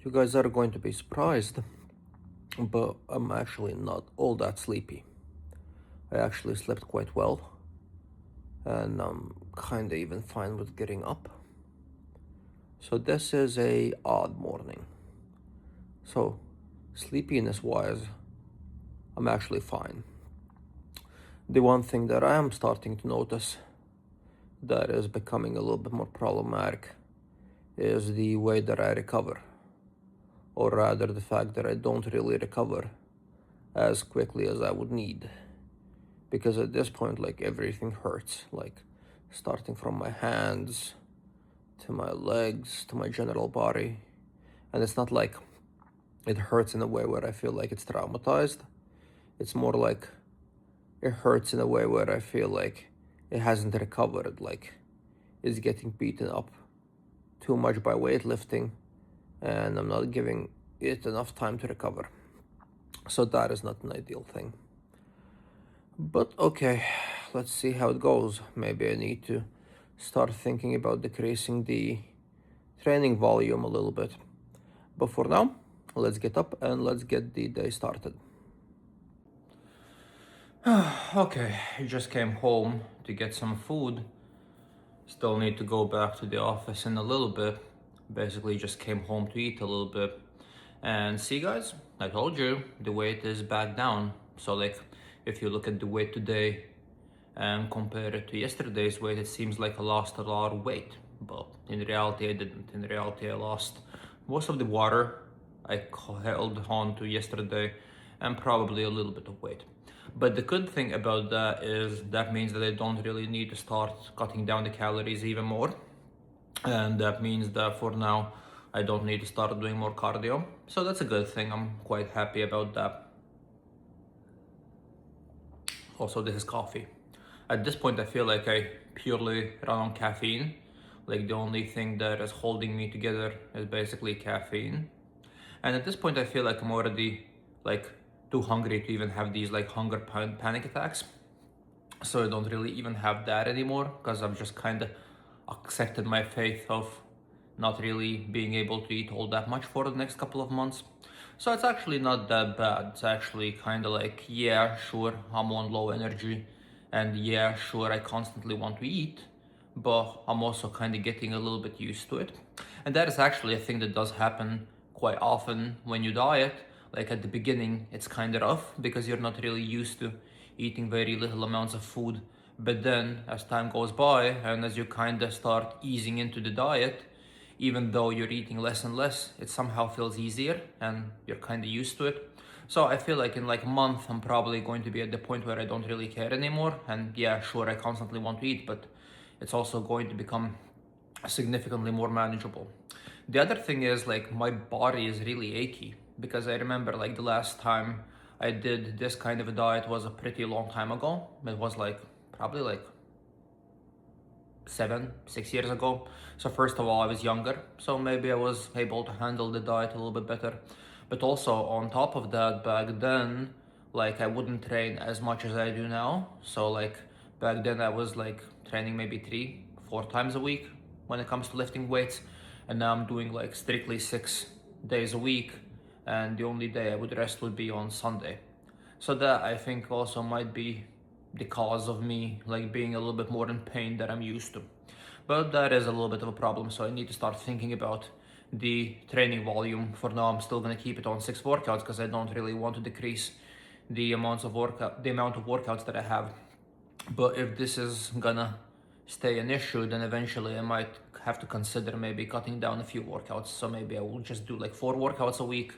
You guys are going to be surprised, but I'm actually not all that sleepy. I actually slept quite well, and I'm kinda even fine with getting up. So this is a odd morning. So, sleepiness wise, I'm actually fine. The one thing that I am starting to notice that is becoming a little bit more problematic is the way that I recover, or rather, the fact that I don't really recover as quickly as I would need. Because at this point, like, everything hurts, like starting from my hands to my legs to my general body. And it's not like it hurts in a way where I feel like it's traumatized. It's more like it hurts in a way where I feel like it hasn't recovered, like it's getting beaten up too much by weightlifting, and I'm not giving it enough time to recover. So that is not an ideal thing. But okay, let's see how it goes. Maybe I need to start thinking about decreasing the training volume a little bit. But for now, let's get up and let's get the day started. Okay, I just came home to get some food. Still need to go back to the office in a little bit. Basically, just came home to eat a little bit. And see, guys, I told you the weight is back down. So, like, if you look at the weight today and compare it to yesterday's weight, it seems like I lost a lot of weight. But in reality, I didn't. In reality, I lost most of the water I held on to yesterday and probably a little bit of weight. But the good thing about that is that means that I don't really need to start cutting down the calories even more. And that means that for now, I don't need to start doing more cardio. So that's a good thing. I'm quite happy about that. Also, this is coffee. At this point, I feel like I purely run on caffeine. Like the only thing that is holding me together is basically caffeine. And at this point, I feel like I'm already like too hungry to even have these like hunger panic attacks. So I don't really even have that anymore because I've just kind of accepted my faith of not really being able to eat all that much for the next couple of months. So it's actually not that bad. It's actually kind of like, yeah, sure, I'm on low energy, and yeah, sure, I constantly want to eat, but I'm also kind of getting a little bit used to it. And that is actually a thing that does happen quite often when you diet. Like at the beginning, it's kind of rough because you're not really used to eating very little amounts of food. But then, as time goes by, and as you kind of start easing into the diet, even though you're eating less and less, it somehow feels easier and you're kind of used to it. So I feel like in like a month, I'm probably going to be at the point where I don't really care anymore. And yeah, sure, I constantly want to eat, but it's also going to become significantly more manageable. The other thing is like my body is really achy because I remember like the last time I did this kind of a diet was a pretty long time ago. It was like probably like 6 years ago. So first of all, I was younger, so maybe I was able to handle the diet a little bit better. But also on top of that, back then, like I wouldn't train as much as I do now. So like back then I was like training maybe 3, 4 times a week when it comes to lifting weights. And now I'm doing like strictly 6 days a week. And the only day I would rest would be on Sunday. So that I think also might be the cause of me like being a little bit more in pain than I'm used to. But that is a little bit of a problem, so I need to start thinking about the training volume. For now, I'm still gonna keep it on 6 workouts because I don't really want to decrease the amount of workouts that I have. But if this is gonna stay an issue, then eventually I might have to consider maybe cutting down a few workouts. So maybe I will just do like 4 workouts a week,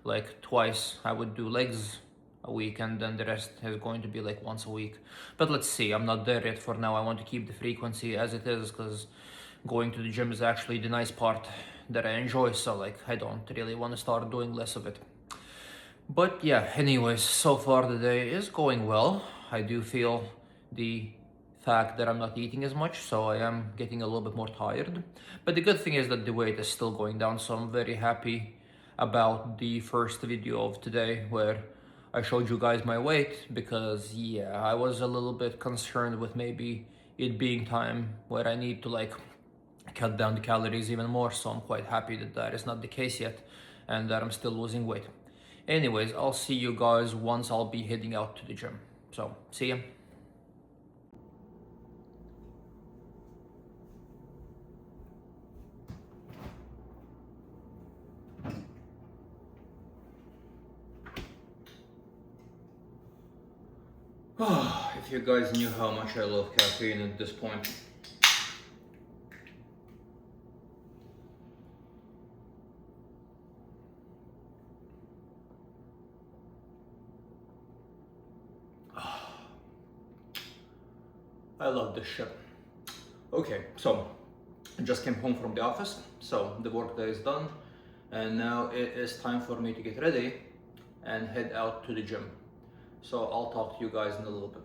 like twice I would do legs a week, and then the rest is going to be like once a week. But let's see, I'm not there yet for now. I want to keep the frequency as it is because going to the gym is actually the nice part that I enjoy. So like I don't really want to start doing less of it. But yeah, anyways, so far the day is going well. I do feel the fact that I'm not eating as much, so I am getting a little bit more tired. But the good thing is that the weight is still going down, so I'm very happy about the first video of today where I showed you guys my weight because yeah, I was a little bit concerned with maybe it being time where I need to like cut down the calories even more. So I'm quite happy that that is not the case yet and that I'm still losing weight. Anyways, I'll see you guys once I'll be heading out to the gym. So, see ya. If you guys knew how much I love caffeine at this point. I love this shit. Okay, so I just came home from the office, so the work day is done, and now it is time for me to get ready and head out to the gym. So I'll talk to you guys in a little bit.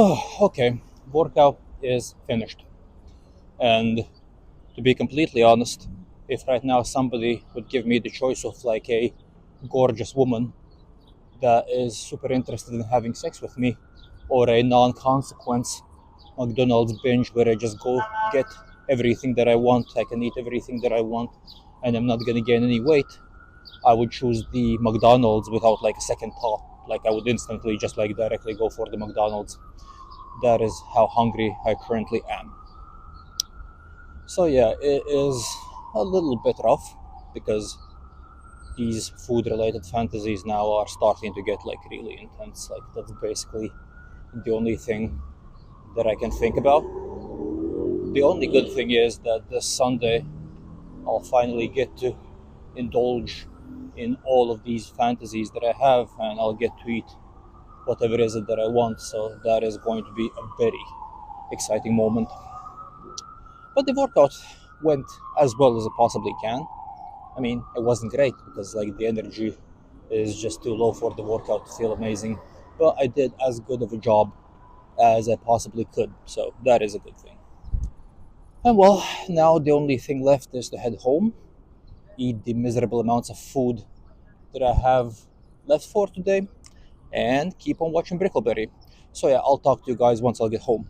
Oh, okay. Workout is finished. And to be completely honest, if right now somebody would give me the choice of like a gorgeous woman that is super interested in having sex with me, or a non consequence McDonald's binge where I just go get everything that I want, I can eat everything that I want, and I'm not gonna gain any weight, I would choose the McDonald's without like a second thought. Like I would instantly just like directly go for the McDonald's. That is how hungry I currently am. So yeah, it is a little bit rough because these food related fantasies now are starting to get like really intense. Like that's basically the only thing that I can think about. The only good thing is that this Sunday I'll finally get to indulge in all of these fantasies that I have, and I'll get to eat whatever it is that I want. So that is going to be a very exciting moment. But the workout went as well as it possibly can. I mean, it wasn't great because like the energy is just too low for the workout to feel amazing. But I did as good of a job as I possibly could, so that is a good thing. And well, now the only thing left is to head home, eat the miserable amounts of food that I have left for today, and keep on watching Brickleberry. So yeah, I'll talk to you guys once I'll get home.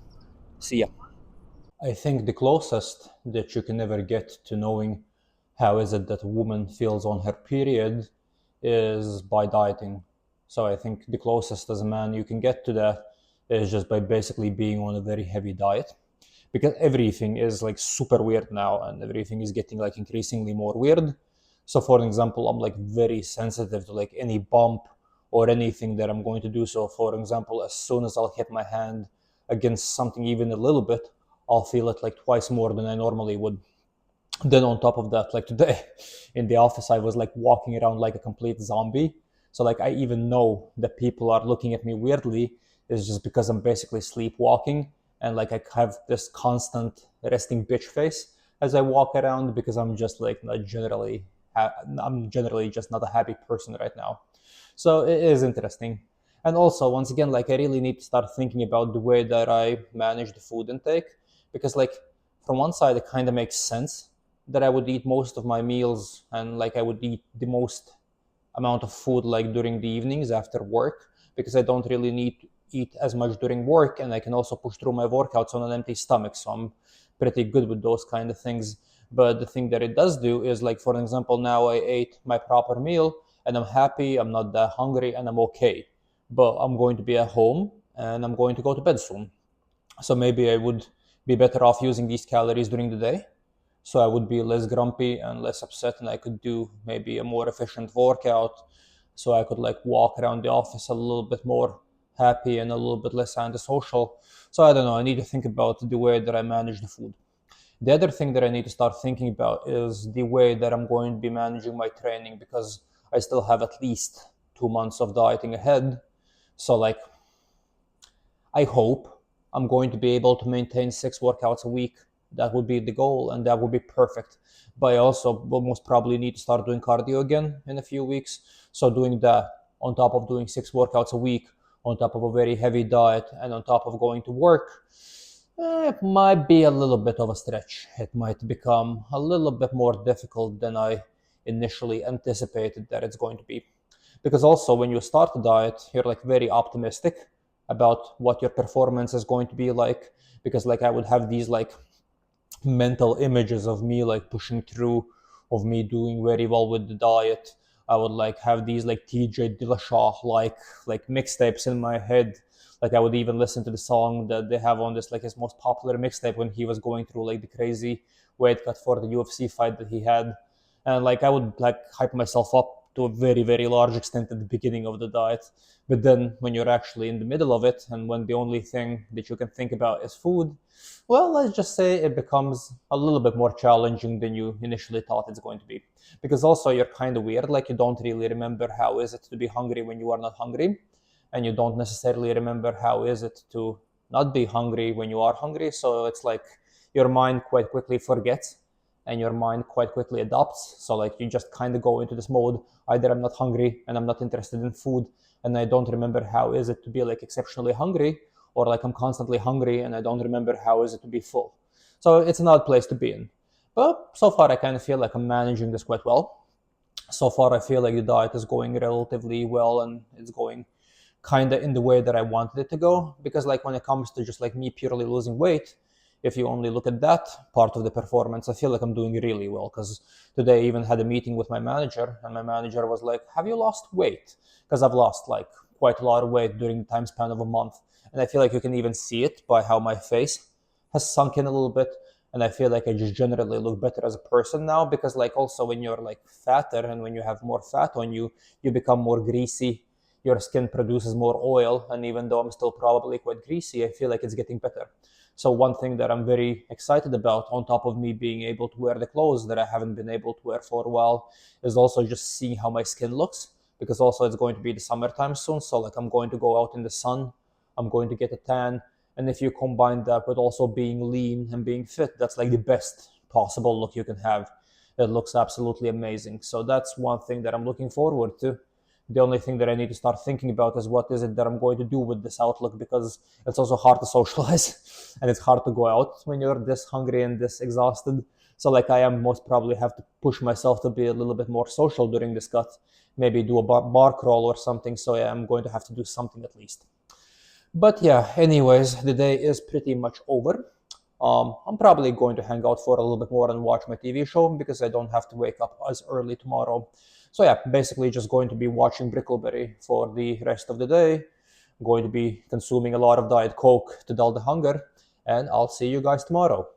See ya. I think the closest that you can ever get to knowing how is it that a woman feels on her period is by dieting. So I think the closest as a man you can get to that is just by basically being on a very heavy diet. Because everything is like super weird now and everything is getting like increasingly more weird. So for example, I'm like very sensitive to like any bump or anything that I'm going to do. So for example, as soon as I'll hit my hand against something even a little bit, I'll feel it like twice more than I normally would. Then on top of that, like today in the office, I was like walking around like a complete zombie. So like I even know that people are looking at me weirdly is just because I'm basically sleepwalking and like I have this constant resting bitch face as I walk around because I'm just like not generally I'm generally just not a happy person right now. So it is interesting. And also, once again, like I really need to start thinking about the way that I manage the food intake because like from one side it kind of makes sense that I would eat most of my meals and like I would eat the most amount of food like during the evenings after work because I don't really need to eat as much during work and I can also push through my workouts on an empty stomach. So I'm pretty good with those kind of things. But the thing that it does do is like for example now I ate my proper meal and I'm happy, I'm not that hungry and I'm okay. But I'm going to be at home and I'm going to go to bed soon. So maybe I would be better off using these calories during the day so I would be less grumpy and less upset and I could do maybe a more efficient workout so I could like walk around the office a little bit more happy and a little bit less antisocial. So I don't know, I need to think about the way that I manage the food. The other thing that I need to start thinking about is the way that I'm going to be managing my training because I still have at least 2 months of dieting ahead. So like I hope I'm going to be able to maintain 6 workouts a week. That would be the goal, and that would be perfect. But I also will most probably need to start doing cardio again in a few weeks. So doing that on top of doing 6 workouts a week, on top of a very heavy diet, and on top of going to work, it might be a little bit of a stretch. It might become a little bit more difficult than I initially anticipated that it's going to be. because also when you start a diet, you're like very optimistic about what your performance is going to be like, because like I would have these like mental images of me like pushing through, of me doing very well with the diet. I would like have these like TJ Dillashaw like mixtapes in my head. Like I would even listen to the song that they have on this like his most popular mixtape when he was going through like the crazy weight cut for the UFC fight that he had. And like I would like hype myself up to a very large extent at the beginning of the diet. But then when you're actually in the middle of it and when the only thing that you can think about is food, well, let's just say it becomes a little bit more challenging than you initially thought it's going to be. Because also you're kind of weird, like you don't really remember how is it to be hungry when you are not hungry, and you don't necessarily remember how is it to not be hungry when you are hungry. So it's like your mind quite quickly forgets and your mind quite quickly adapts. So like you just kind of go into this mode, either I'm not hungry and I'm not interested in food and I don't remember how is it to be like exceptionally hungry, or like I'm constantly hungry and I don't remember how is it to be full. So it's an odd place to be in. But so far I kind of feel like I'm managing this quite well. So far I feel like the diet is going relatively well and it's going kind of in the way that I wanted it to go. Because like when it comes to just like me purely losing weight, if you only look at that part of the performance, I feel like I'm doing really well. Because today I even had a meeting with my manager, and my manager was like, "Have you lost weight?" Because I've lost like quite a lot of weight during the time span of a month, and I feel like you can even see it by how my face has sunk in a little bit. And I feel like I just generally look better as a person now, because like also when you're like fatter and when you have more fat on you, you become more greasy, your skin produces more oil, and even though I'm still probably quite greasy, I feel like it's getting better. So one thing that I'm very excited about, on top of me being able to wear the clothes that I haven't been able to wear for a while, is also just seeing how my skin looks, because also it's going to be the summertime soon. So like I'm going to go out in the sun, I'm going to get a tan, and if you combine that with also being lean and being fit, that's like the best possible look you can have. It looks absolutely amazing. So that's one thing that I'm looking forward to. The only thing that I need to start thinking about is what is it that I'm going to do with this outlook, because it's also hard to socialize and it's hard to go out when you're this hungry and this exhausted. So like I am most probably have to push myself to be a little bit more social during this cut, maybe do a bar crawl or something. So yeah, I'm going to have to do something at least. But yeah, anyways, the day is pretty much over. I'm probably going to hang out for a little bit more and watch my TV show because I don't have to wake up as early tomorrow. So yeah, basically just going to be watching Brickleberry for the rest of the day. Going to be consuming a lot of Diet Coke to dull the hunger, and I'll see you guys tomorrow.